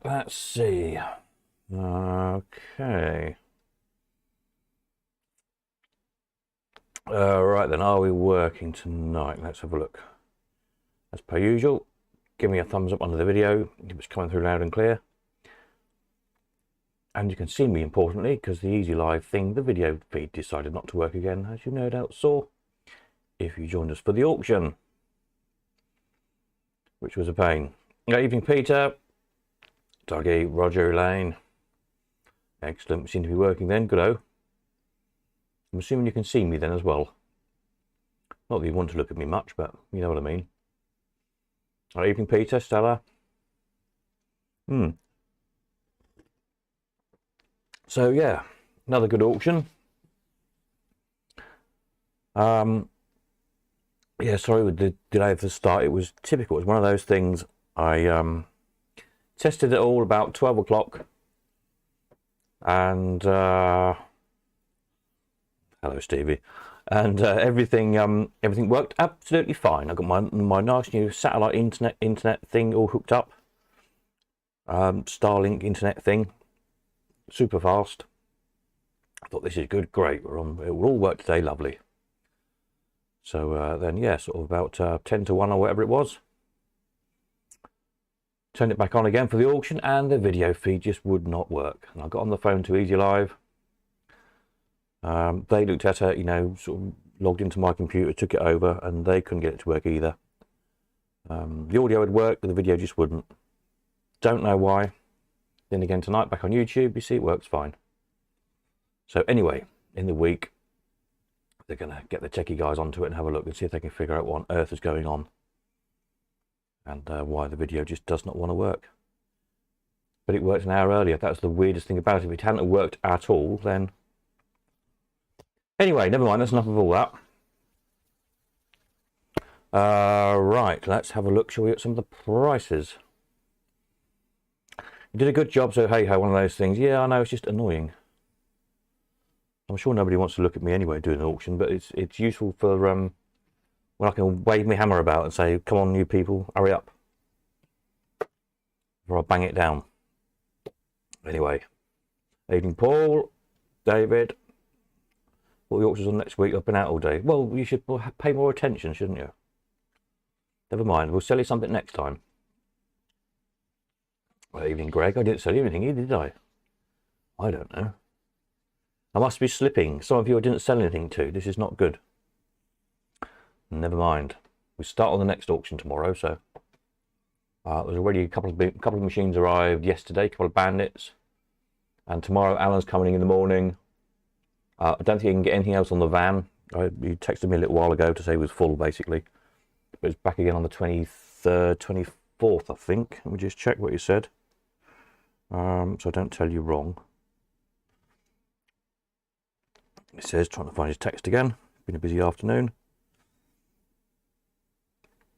let's see. Okay. Right then, are we working tonight? Let's have a look. As per usual, give me a thumbs up under the video if it's coming through loud and clear. And you can see me, importantly, because the Easy Live thing, the video feed decided not to work again, as you no doubt saw if you joined us for the auction, which was a pain. Good evening, Peter, Dougie, Roger, Elaine. Excellent, we seem to be working then, good-o. I'm assuming you can see me then as well. Not that you want to look at me much, but you know what I mean. Good evening, Peter, Stella. So yeah, another good auction. Yeah, sorry with the delay at the start. It was typical. It was one of those things. I tested it all about 12 o'clock, and hello Stevie, and everything worked absolutely fine. I got my nice new satellite internet thing all hooked up, Starlink internet thing, super fast. I thought this is good, great. It will all work today, lovely. So then, yeah, sort of about 10 to 1 or whatever it was. Turned it back on again for the auction, and the video feed just would not work. And I got on the phone to Easy Live. They looked at it, you know, sort of logged into my computer, took it over, and they couldn't get it to work either. The audio would work, but the video just wouldn't. Don't know why. Then again, tonight, back on YouTube, you see it works fine. So anyway, in the week, they're going to get the techie guys onto it and have a look and see if they can figure out what on earth is going on, and why the video just does not want to work. But it worked an hour earlier. That was the weirdest thing about it. If it hadn't worked at all, then... Anyway, never mind, that's enough of all that. Right, let's have a look, shall we, at some of the prices. You did a good job, so hey-ho, one of those things. Yeah, I know, it's just annoying. I'm sure nobody wants to look at me anyway doing an auction, but it's useful for when I can wave my hammer about and say, come on, you people, hurry up, or I'll bang it down. Anyway, evening, Paul, David. What the auction's on next week? I've been out all day. Well, you should pay more attention, shouldn't you? Never mind, we'll sell you something next time. Well, evening, Greg. I didn't sell you anything either, did I? I don't know. I must be slipping. Some of you I didn't sell anything to. This is not good. Never mind. We start on the next auction tomorrow, so... there's already a couple of machines arrived yesterday, a couple of bandits. And tomorrow Alan's coming in the morning. I don't think he can get anything else on the van. He texted me a little while ago to say it was full, basically. But it's back again on the 23rd, 24th, I think. Let me just check what he said. So I don't tell you wrong. It says, trying to find his text again. Been a busy afternoon.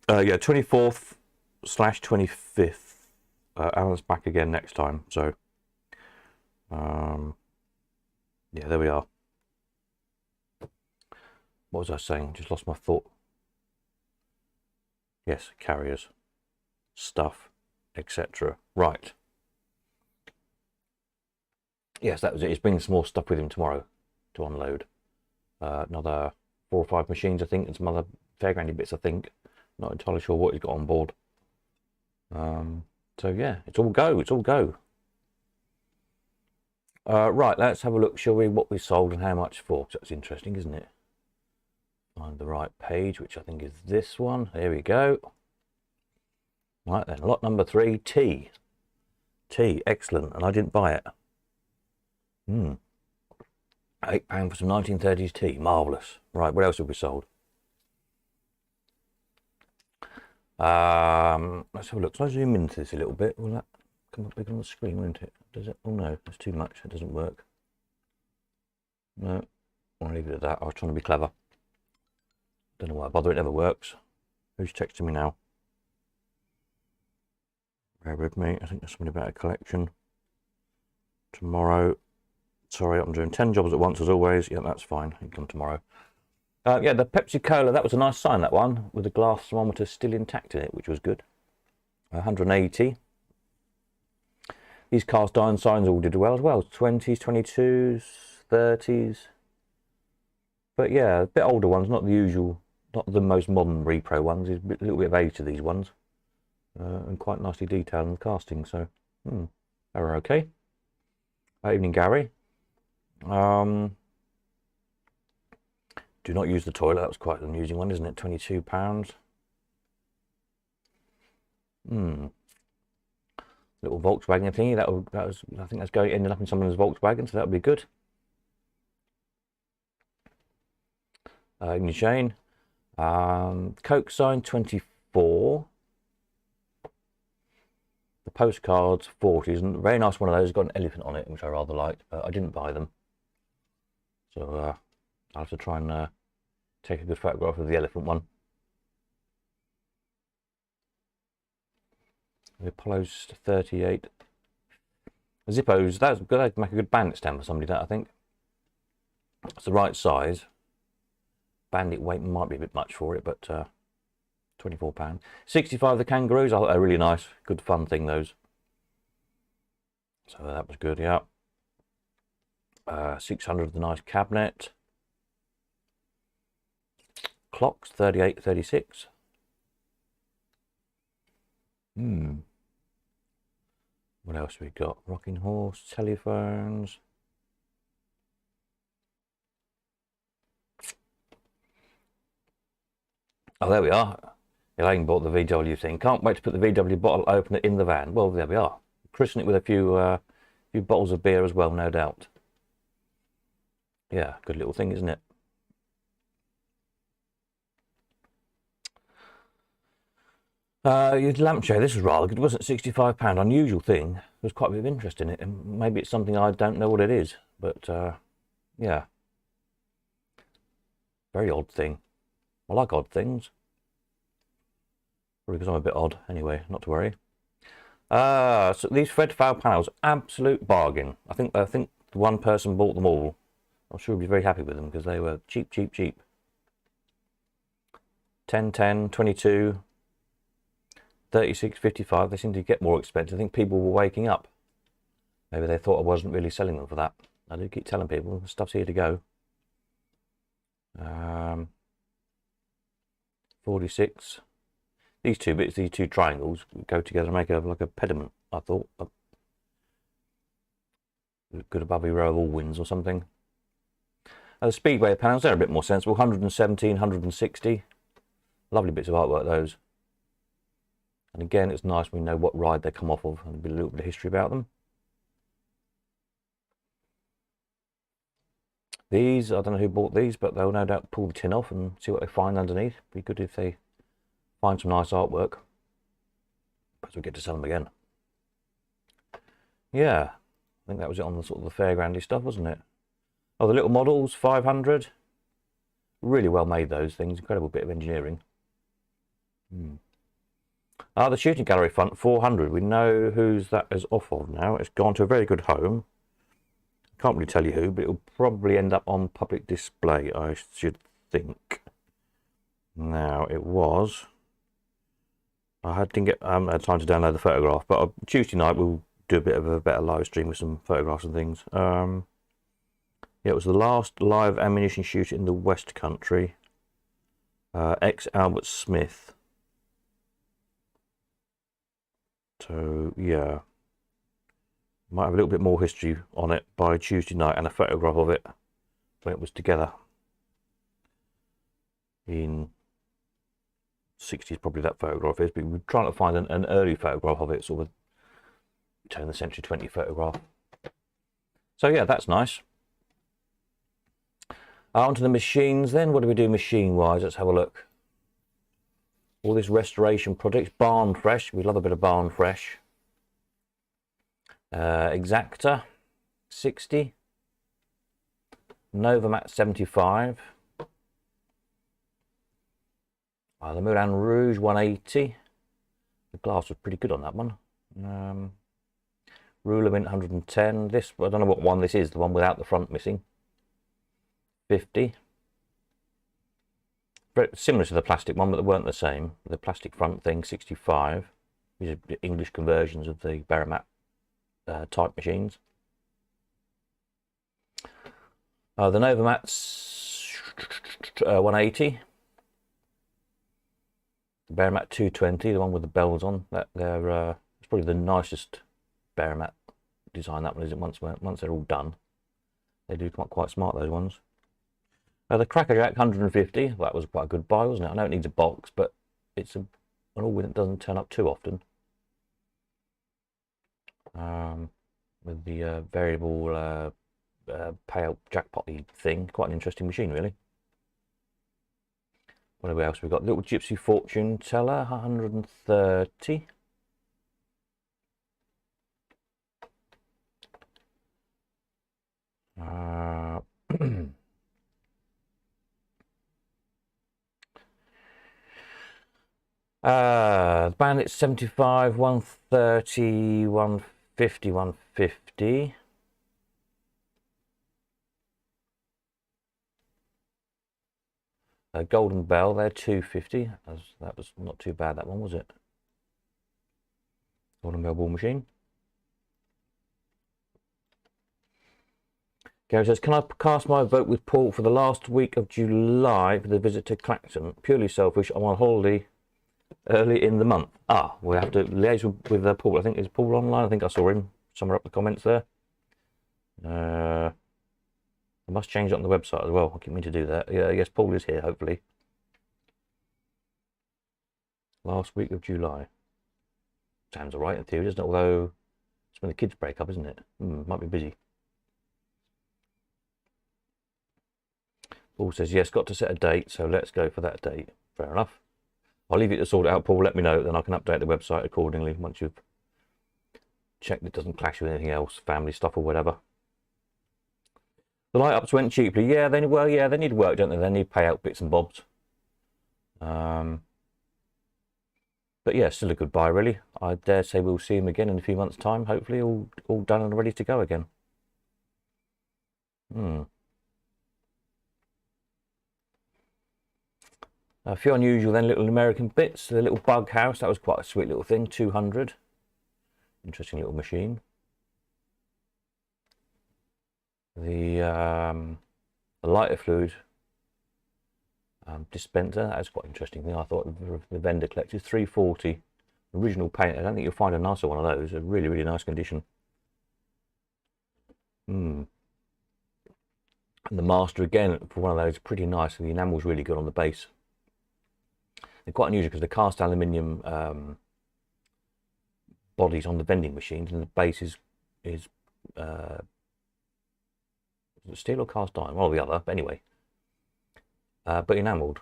Yeah, 24th/25th. Alan's back again next time. So, yeah, there we are. What was I saying? Just lost my thought. Yes, carriers, stuff, etc. Right. Yes, that was it. He's bringing some more stuff with him tomorrow to unload. Another 4 or 5 machines, I think, and some other fairgroundy bits, I think. Not entirely sure what he's got on board. So yeah, it's all go. It's all go. Right, let's have a look, shall we, what we sold and how much for. That's interesting, isn't it? Find the right page, which I think is this one. There we go. Right then, lot number 3, tea. Tea, excellent, and I didn't buy it. £8 for some 1930s tea, marvellous. Right, what else have we sold? Let's have a look. So I zoom into this a little bit. Will that come up big on the screen, won't it? Does it? Oh no, that's too much. It doesn't work. No, I'll leave it at that. I was trying to be clever. Don't know why I bother. It never works. Who's texting me now? Bear with me. I think there's something about a collection tomorrow. Sorry, I'm doing 10 jobs at once as always. Yeah, that's fine. You can come tomorrow. Yeah, the Pepsi Cola, that was a nice sign, that one, with the glass thermometer still intact in it, which was good. 180. These cast iron signs all did well as well. 20s, 22s, 30s. But yeah, a bit older ones, not the usual, not the most modern repro ones. There's a little bit of age to these ones. And quite nicely detailed in the casting, so they were okay. Evening, Gary. Do not use the toilet. That was quite an amusing one, isn't it? £22. Little Volkswagen thingy. That was. I think that's going ended up in someone's Volkswagen, so that would be good. Evening, Shane. Coke sign 24. The postcards 40s, and a very nice one of those. Got an elephant on it, which I rather liked, but I didn't buy them. So I'll have to try and take a good photograph of the elephant one. The Apollo's 38. Zippos, that'd make a good bandit stand for somebody, that I think. It's the right size. Bandit weight might be a bit much for it, but £24. 65 the kangaroos, I thought they were really nice. Good fun thing, those. So that was good, yeah. 600 the nice cabinet. Clocks, 38, 36. What else we got? Rocking horse, telephones. Oh, there we are. Elaine bought the VW thing. Can't wait to put the VW bottle opener in the van. Well, there we are. Christen it with a few bottles of beer as well, no doubt. Yeah, good little thing, isn't it? Your lampshade, this is rather good. It wasn't £65. Unusual thing. There's quite a bit of interest in it, and maybe it's something I don't know what it is, but yeah, very odd thing. I like odd things. Probably because I'm a bit odd. Anyway, not to worry. So these Fred Fowl panels, absolute bargain. I think the one person bought them all. I'm sure he'll be very happy with them because they were cheap, cheap, cheap. 10, 10, 22. 36, 55, they seem to get more expensive. I think people were waking up. Maybe they thought I wasn't really selling them for that. I do keep telling people, the stuff's here to go. 46. These two bits, these two triangles, go together and make like a pediment, I thought. Good above a row of all winds or something. The Speedway panels, they're a bit more sensible. 117, 160. Lovely bits of artwork, those. And again, it's nice when we know what ride they come off of and a little bit of history about them. These, I don't know who bought these, but they'll no doubt pull the tin off and see what they find underneath. Be good if they find some nice artwork. Perhaps we get to sell them again. Yeah, I think that was it on the sort of the fairgroundy stuff, wasn't it? Oh, the little models, 500. Really well made, those things. Incredible bit of engineering. The shooting gallery front, 400. We know whose that is off of now. It's gone to a very good home. Can't really tell you who, but it'll probably end up on public display, I should think. Now, it was... didn't get had time to download the photograph, but Tuesday night we'll do a bit of a better live stream with some photographs and things. Yeah, it was the last live ammunition shooter in the West Country. Ex-Albert Smith. So, yeah, might have a little bit more history on it by Tuesday night and a photograph of it when it was together. In 60s, probably that photograph is, but we're trying to find an early photograph of it, sort of turn the century 20 photograph. So, yeah, that's nice. On to the machines then. What do we do machine-wise? Let's have a look. All this restoration projects, Barn Fresh. We love a bit of Barn Fresh. Exacta, 60. Novamat, 75. The Moulin Rouge, 180. The glass was pretty good on that one. Ruler Mint, 110. This, I don't know what one this is, the one without the front missing. 50. Very similar to the plastic one, but they weren't the same. The plastic front thing, 65. These are English conversions of the Baramat. type machines. The Novamat's 180. The Bearamat 220, the one with the bells on. It's probably the nicest Bearamat design. That one isn't. Once they're all done, they do quite smart, those ones. The Crackerjack 150. That was quite a good buy, wasn't it? I know it needs a box, but it's an all that doesn't turn up too often. With the variable payout jackpot thing, quite an interesting machine, really. What else we got? Little Gypsy Fortune Teller 130. The Bandit 75, 130, 150, 150. Golden Bell, they're 250. That was not too bad, that one, was it? Golden Bell ball machine. Gary says, can I cast my vote with Paul for the last week of July for the visit to Clacton? Purely selfish, I'm on holiday early in the month. We'll have to liaise with Paul. I think, is Paul online? I think I saw him somewhere up the comments there. I must change it on the website as well. I keep meaning to do that. Yeah, yes, Paul is here, hopefully. Last week of July. Sounds alright in theory, doesn't it? Although it's when the kids break up, isn't it? Might be busy. Paul says, yes, got to set a date, so let's go for that date. Fair enough. I'll leave you to sort it out, Paul. Let me know, then I can update the website accordingly once you've checked it doesn't clash with anything else, family stuff or whatever. The light ups went cheaply. Yeah, they need work, don't they? They need payout bits and bobs. But yeah, still a good buy, really. I dare say we'll see him again in a few months' time. Hopefully, all done and ready to go again. A few unusual then little American bits. The little Bug House, that was quite a sweet little thing. 200. Interesting little machine. The lighter fluid dispenser, that's quite an interesting thing. I thought the vendor collected 340. Original paint. I don't think you'll find a nicer one of those. A really, really nice condition. And the Master again for one of those, pretty nice. The enamel's really good on the base. They're quite unusual because they're cast aluminium bodies on the vending machines, and the base is it steel or cast iron? One or the other, but anyway. But enamelled.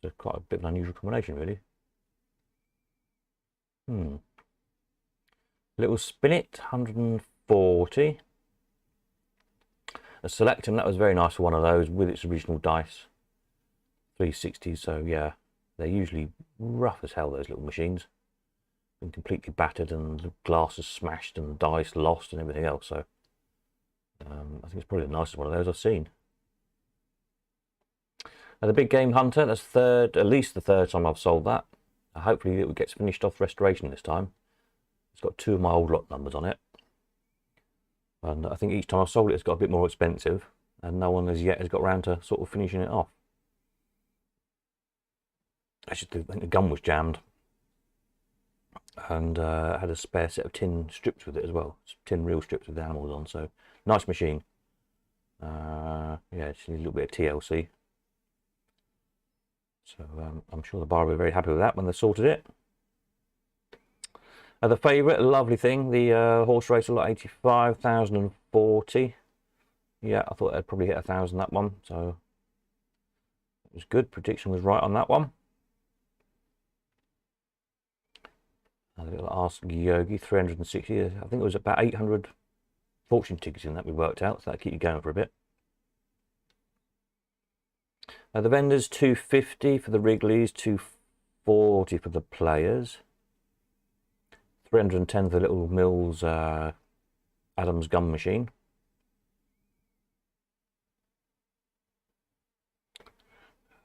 So quite a bit of an unusual combination, really. Little Spinet, 140. A Selectum, that was very nice for one of those with its original dice. 360, so yeah. They're usually rough as hell, those little machines. Been completely battered and the glass is smashed and the dice lost and everything else, so I think it's probably the nicest one of those I've seen. Now the Big Game Hunter, that's at least the third time I've sold that. Hopefully it gets finished off restoration this time. It's got 2 of my old lot numbers on it. And I think each time I've sold it, it's got a bit more expensive. And no one as yet has got around to sort of finishing it off. I think the gun was jammed. And I had a spare set of tin strips with it as well. Tin reel strips with the animals on. So, nice machine. Yeah, just need a little bit of TLC. So I'm sure the bar will be very happy with that when they've sorted it. The favourite, lovely thing, the Horse Racer Lot 85, 1040. Yeah, I thought they'd probably hit 1,000 that one, so it was good. Prediction was right on that one. A little Ask Yogi, 360. I think it was about 800 fortune tickets in that we worked out, so that'll keep you going for a bit. The vendors, 250 for the Wrigley's, 240 for the players. 310 for the little Mills Adams gun machine.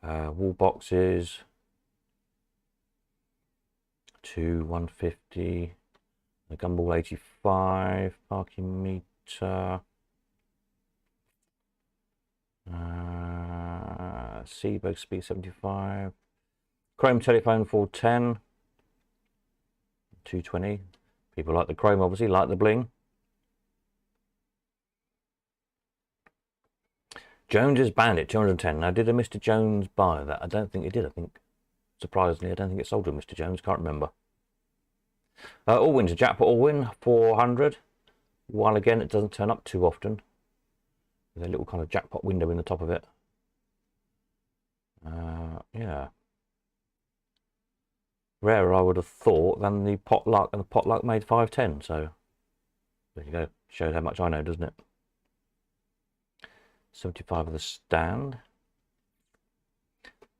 Wall boxes, 150. The Gumball 85, parking meter. Seaberg Speed 75. Chrome telephone 410. 220. People like the chrome, obviously, like the bling. Jones's Bandit 210. Now, did a Mr. Jones buy that? I don't think he did. I think, surprisingly, I don't think it sold to Mr. Jones. Can't remember. Allwin's a Jackpot Allwin 400. While again, it doesn't turn up too often. There's a little kind of jackpot window in the top of it. Yeah. Rarer, I would have thought, than the Potluck, and the Potluck made 510. So there you go. Shows how much I know, doesn't it? 75 of the stand.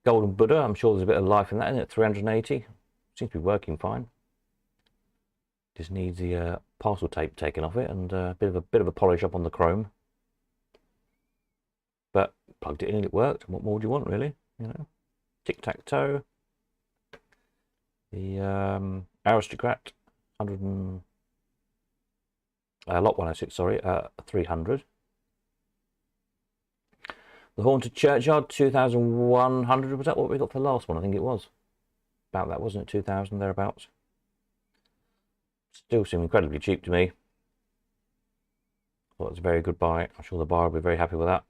Golden Buddha. I'm sure there's a bit of life in that, isn't it? 380. Seems to be working fine. Just needs the parcel tape taken off it and a bit of a polish up on the chrome. But plugged it in and it worked. What more do you want, really? You know, tic-tac-toe. The Aristocrat, 100 and lot 106. Sorry, 300. The Haunted Churchyard, 2,100. Was that what we got for the last one? I think it was about that, wasn't it? 2,000 thereabouts. Still seem incredibly cheap to me. Thought it was a very good buy. I'm sure the buyer will be very happy with that.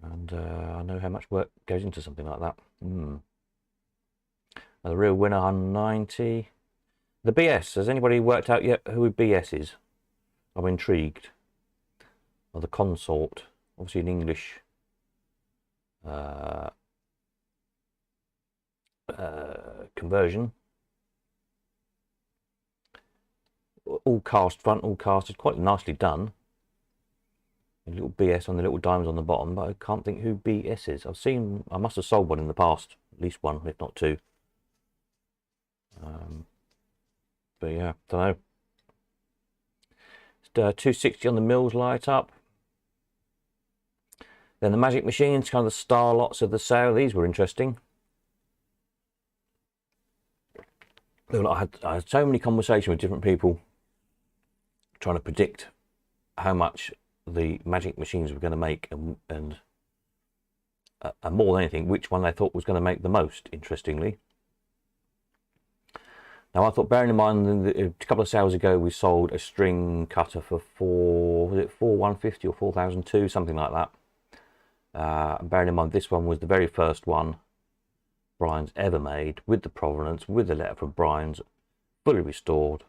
And I know how much work goes into something like that. The real winner, 190. The BS, has anybody worked out yet who BS is? I'm intrigued. Or the Consort, obviously in English. Conversion. All cast front, all cast. It's quite nicely done. A little BS on the little diamonds on the bottom, but I can't think who BS is. I must have sold one in the past, at least one, if not two. But yeah, don't know. It's 260 on the Mills light up. Then the Magic Machines, kind of the star lots of the sale. These were interesting. I had so many conversations with different people trying to predict how much the Magic Machines were going to make and more than anything, which one they thought was going to make the most, interestingly. Now, I thought, bearing in mind that a couple of sales ago we sold a string cutter for 4,150 or 4,002, something like that. Bearing in mind this one was the very first one Brian's ever made, with the provenance, with the letter from Brian's, fully restored,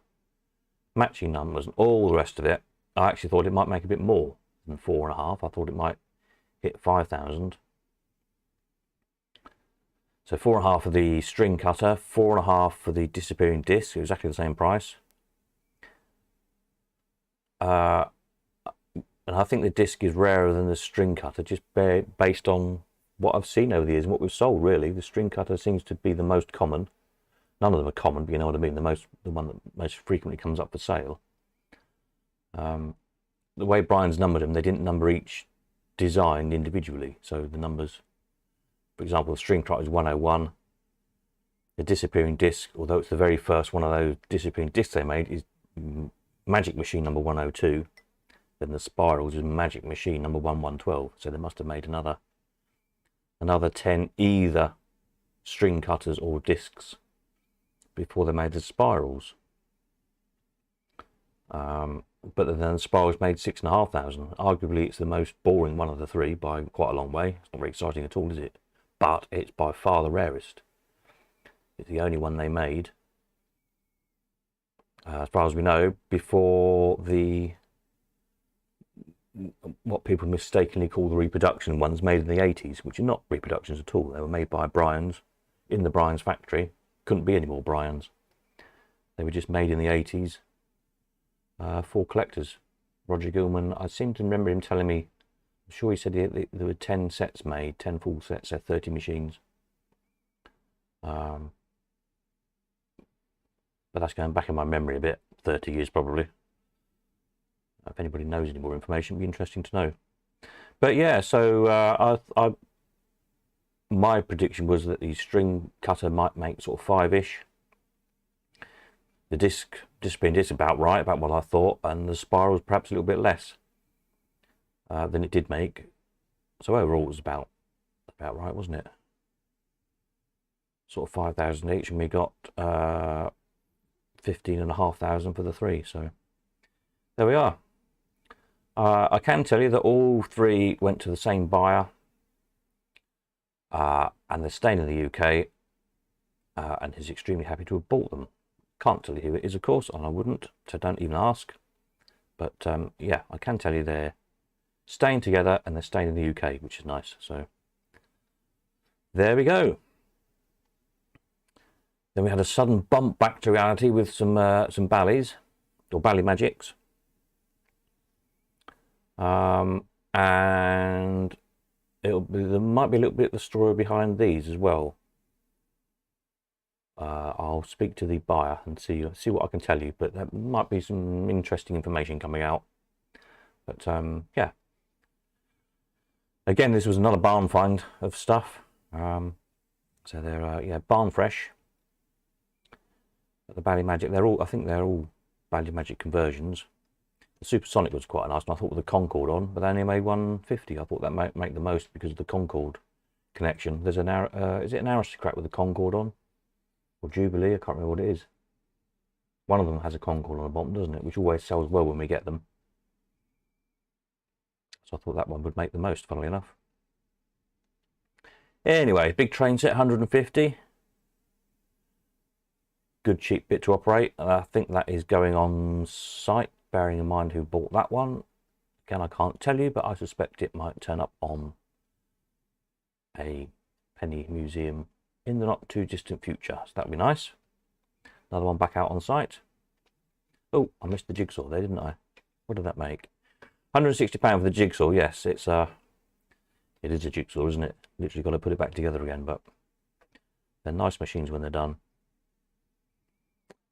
matching numbers and all the rest of it. I actually thought it might make a bit more than 4.5. I thought it might hit 5,000. So 4.5 for the string cutter, 4.5 for the disappearing disc, exactly the same price. And I think the disc is rarer than the string cutter, just based on what I've seen over the years and what we've sold, really. The string cutter seems to be the most common. None of them are common, but you know what I mean. The one that most frequently comes up for sale. The way Brian's numbered them, they didn't number each design individually. So the numbers, for example, the string cutter is 101. The disappearing disc, although it's the very first one of those disappearing discs they made, is Magic Machine number 102. Then the spirals is Magic Machine number 1112. So they must have made another 10 either string cutters or discs before they made the spirals. But then the spirals made 6,500. Arguably, it's the most boring one of the three by quite a long way. It's not very exciting at all, is it? But it's by far the rarest. It's the only one they made, as far as we know, before what people mistakenly call the reproduction ones made in the 80s, which are not reproductions at all. They were made by Brian's in the Brian's factory. Couldn't be any more Brian's. They were just made in the 80s for collectors. Roger Gilman, I seem to remember him telling me, I'm sure he said there were 10 sets made, 10 full sets, so 30 machines. But that's going back in my memory a bit, 30 years probably. If anybody knows any more information, it'd be interesting to know. But yeah, so my prediction was that the string cutter might make sort of 5-ish. The discipline disc about right, about what I thought, and the spirals perhaps a little bit less than it did make. So overall it was about right, wasn't it? Sort of 5,000 each, and we got 15,500 for the three. So there we are. I can tell you that all three went to the same buyer, and they're staying in the UK, and he's extremely happy to have bought them. Can't tell you who it is, of course, and I wouldn't, so don't even ask. But yeah, I can tell you they're staying together and they're staying in the UK, which is nice. So there we go. Then we had a sudden bump back to reality with some Bally's, or Ballymagics. And there might be a little bit of the story behind these as well. I'll speak to the buyer and see what I can tell you, but there might be some interesting information coming out. But yeah, again, this was another barn find of stuff. So they're yeah, barn fresh. The Ballymagic, I think they're all Ballymagic conversions. The Supersonic was quite nice, and I thought with the Concorde on, but they only made 150. I thought that might make the most because of the Concorde connection. There's an is it an Aristocrat with the Concorde on, or Jubilee? I can't remember what it is. One of them has a Concorde on the bottom, doesn't it? Which always sells well when we get them. So I thought that one would make the most, funnily enough. Anyway, big train set, 150. Good cheap bit to operate, and I think that is going on site, bearing in mind who bought that one. Again, I can't tell you, but I suspect it might turn up on a penny museum in the not too distant future, so that'd be nice. Another one back out on site. Oh, I missed the jigsaw there, didn't I? What did that make? £160 for the jigsaw. Yes, it is a jigsaw, isn't it? Literally got to put it back together again, but they're nice machines when they're done.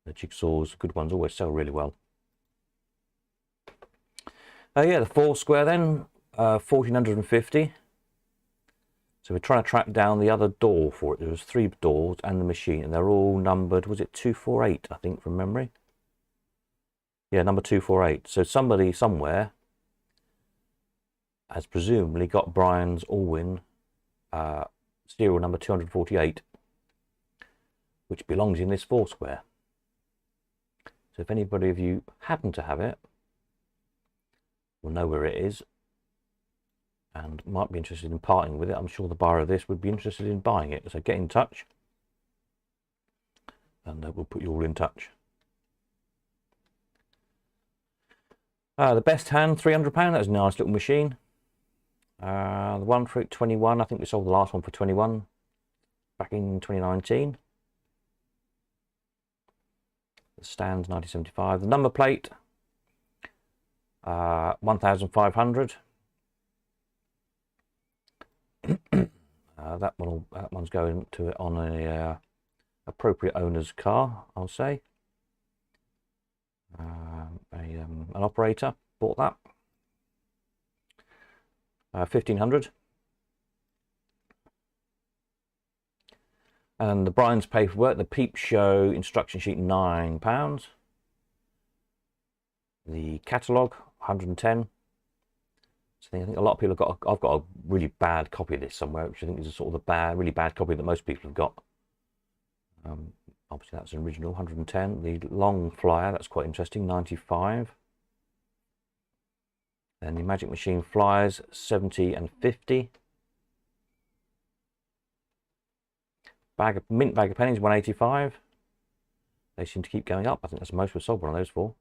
The jigsaws, good ones, always sell really well. Yeah, the 4 square then, 1,450. So we're trying to track down the other door for it. There was 3 doors and the machine, and they're all numbered, was it 248, I think, from memory? Yeah, number 248. So somebody somewhere has presumably got Brian's Allwyn serial number 248, which belongs in this 4 square. So if anybody of you happen to have it, will know where it is, and might be interested in parting with it, I'm sure the buyer of this would be interested in buying it. So get in touch, and we'll put you all in touch. The Best Hand, £300. That's a nice little machine. The one for 21. I think we sold the last one for 21 back in 2019. The stands 1975. The number plate 1,500. That one's going to it on a appropriate owner's car, I'll say. An operator bought that. 1,500. And the Brian's paperwork, the Peep Show instruction sheet, £9. The catalogue, 110. So I think a lot of people have got. I've got a really bad copy of this somewhere, which I think is a sort of the really bad copy that most people have got. Obviously that's an original, 110. The long flyer, that's quite interesting, 95. And the Magic Machine flyers, 70 and 50. Mint bag of pennies, 185. They seem to keep going up. I think that's the most we've sold one of those for.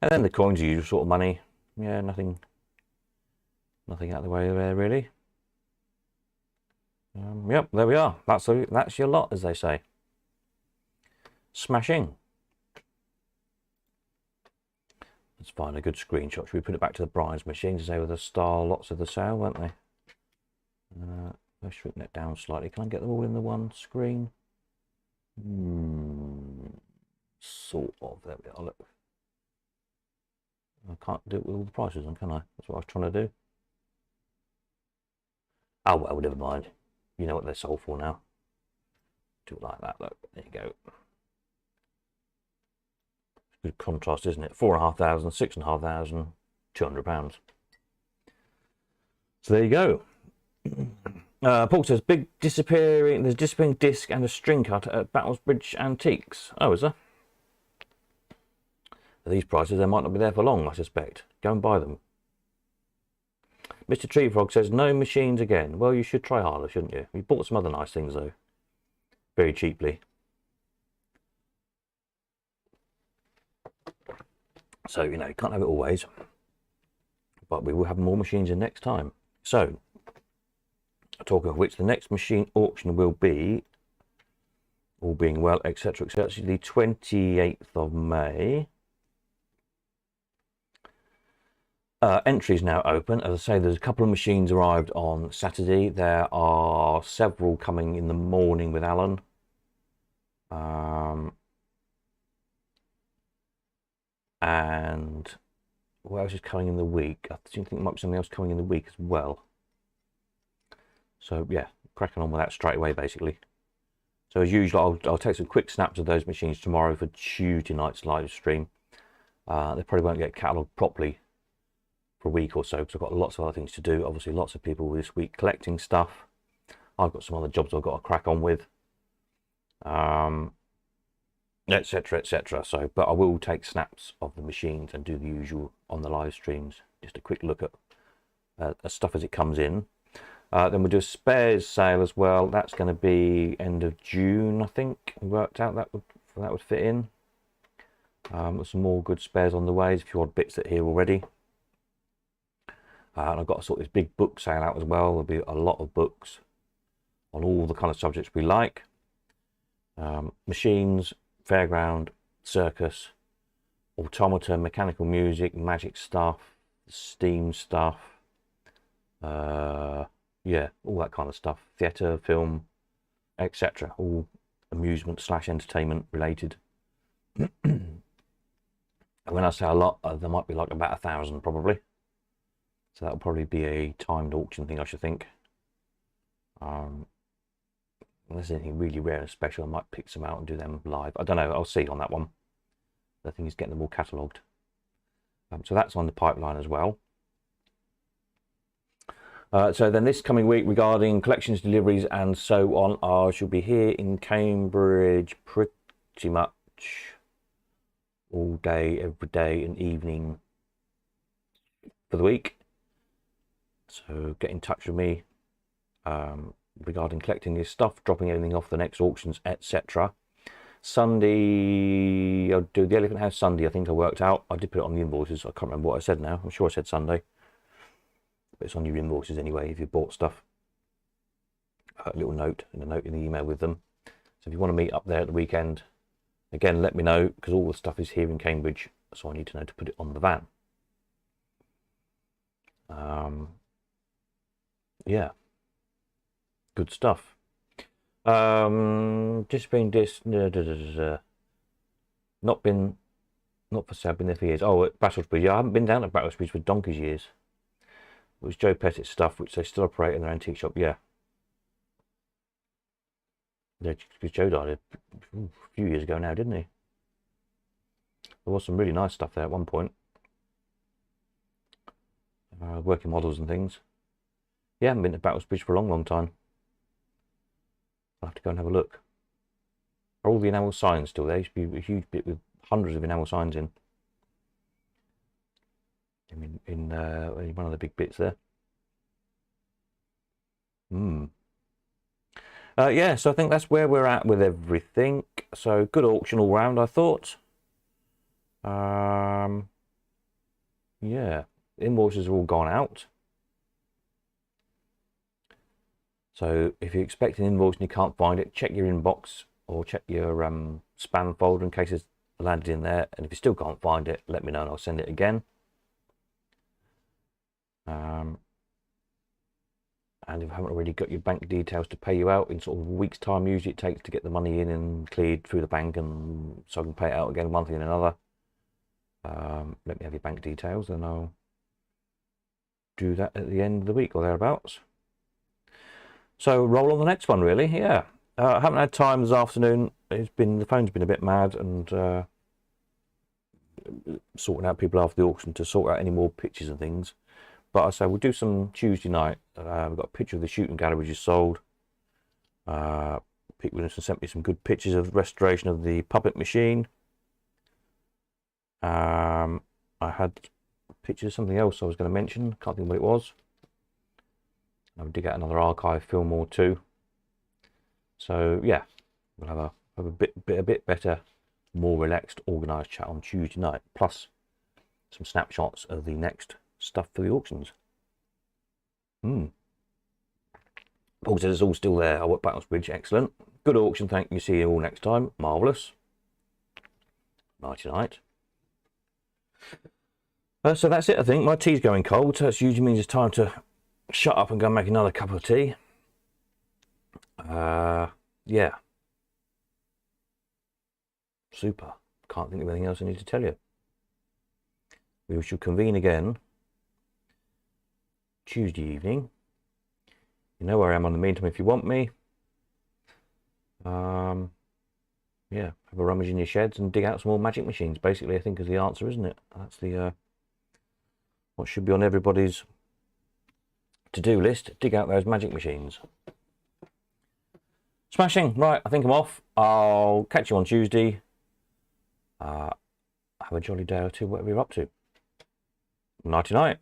And then the coins, the usual sort of money. Yeah, nothing out of the way there really. Yep, there we are. That's your lot, as they say. Smashing. Let's find a good screenshot. Should we put it back to the Brian's machine to say with the star lots of the sale, weren't they? I've shrunken it down slightly. Can I get them all in the one screen? Sort of. There we are. Look. I can't do it with all the prices on, can I? That's what I was trying to do. Oh well, never mind. You know what they're sold for now. Do it like that. Look, there you go. Good contrast, isn't it? 4,500, 6,500, £200. So there you go. Paul says, there's a disappearing disc and a string cut at Battlesbridge Antiques. Oh, is there? At these prices, they might not be there for long, I suspect. Go and buy them. Mr. Tree Frog says, no machines again. Well, you should try harder, shouldn't you? We bought some other nice things, though. Very cheaply. So, you know, you can't have it always. But we will have more machines in next time. So, talking of which, the next machine auction will be, all being well, etc., etc., the 28th of May. Entries now open. As I say, there's a couple of machines arrived on Saturday. There are several coming in the morning with Alan. And what else is coming in the week? I think there might be something else coming in the week as well. So yeah, cracking on with that straight away, basically. So as usual, I'll take some quick snaps of those machines tomorrow for Tuesday night's live stream. They probably won't get catalogued properly for a week or so, because I've got lots of other things to do. Obviously, lots of people this week collecting stuff. I've got some other jobs I've got to crack on with, etc., etc. So, but I will take snaps of the machines and do the usual on the live streams. Just a quick look at stuff as it comes in. Then we'll do a spares sale as well. That's going to be end of June, I think. We worked out that would fit in. There's some more good spares on the way. There's a few odd bits that are here already. And I've got to sort this big book sale out as well. There'll be a lot of books on all the kind of subjects we like. Machines, fairground, circus, automata, mechanical music, magic stuff, steam stuff. Yeah, all that kind of stuff. Theatre, film, etc. All amusement / entertainment related. And when I say a lot, there might be like about 1,000 probably. So that'll probably be a timed auction thing, I should think. Unless there's anything really rare and special, I might pick some out and do them live. I don't know, I'll see on that one. The thing is getting them all catalogued. So that's on the pipeline as well. So then this coming week, regarding collections, deliveries and so on, I shall be here in Cambridge pretty much all day, every day and evening for the week. So get in touch with me regarding collecting this stuff, dropping anything off the next auctions, etc. Sunday, I'll do the Elephant House Sunday, I think I worked out. I did put it on the invoices. I can't remember what I said now. I'm sure I said Sunday. But it's on your invoices anyway if you bought stuff. A little note in the email with them. So if you want to meet up there at the weekend, again, let me know, because all the stuff is here in Cambridge, so I need to know to put it on the van. Yeah, good stuff. Just been not for sale, been there for years. Oh, at Battlesbridge. Yeah, I haven't been down at Battlesbridge for donkey's years. It was Joe Pettit stuff, which they still operate in their antique shop. Yeah, because Joe died a few years ago now, didn't he? There was some really nice stuff there at one point. Working models and things. Yeah, I haven't been to Battlesbridge for a long time. I'll have to go and have a look. Are all the enamel signs still there? Used to be a huge bit with hundreds of enamel signs in. In one of the big bits there. Yeah, so I think that's where we're at with everything. So good auction all round, I thought. Yeah, invoices are all gone out. So if you expect an invoice and you can't find it, check your inbox or check your spam folder in case it's landed in there. And if you still can't find it, let me know and I'll send it again. And if I haven't already got your bank details to pay you out in sort of a week's time, usually it takes to get the money in and cleared through the bank, and so I can pay it out again one thing and another. Let me have your bank details and I'll do that at the end of the week or thereabouts. So roll on the next one, really. Yeah, I haven't had time this afternoon. The phone's been a bit mad, and sorting out people after the auction to sort out any more pictures and things. But I say we'll do some Tuesday night. We've got a picture of the shooting gallery which is sold. Pete Williamson sent me some good pictures of the restoration of the puppet machine. I had pictures of something else I was going to mention. Can't think what it was. I'll dig out another archive film or two. So yeah, we'll have a bit better, more relaxed, organised chat on Tuesday night. Plus some snapshots of the next stuff for the auctions. Paul says it's all still there. I work Battles Bridge. Excellent. Good auction. Thank you. See you all next time. Marvellous. Nighty night. So that's it, I think. My tea's going cold, so it usually means it's time to shut up and go and make another cup of tea. Yeah. Super. Can't think of anything else I need to tell you. We shall convene again Tuesday evening. You know where I am in the meantime if you want me. Yeah, have a rummage in your sheds and dig out some more magic machines, basically, I think is the answer, isn't it? That's the what should be on everybody's to-do list. Dig out those magic machines. Smashing. Right, I think I'm off. I'll catch you on Tuesday. Have a jolly day or two, whatever you're up to. Nighty night.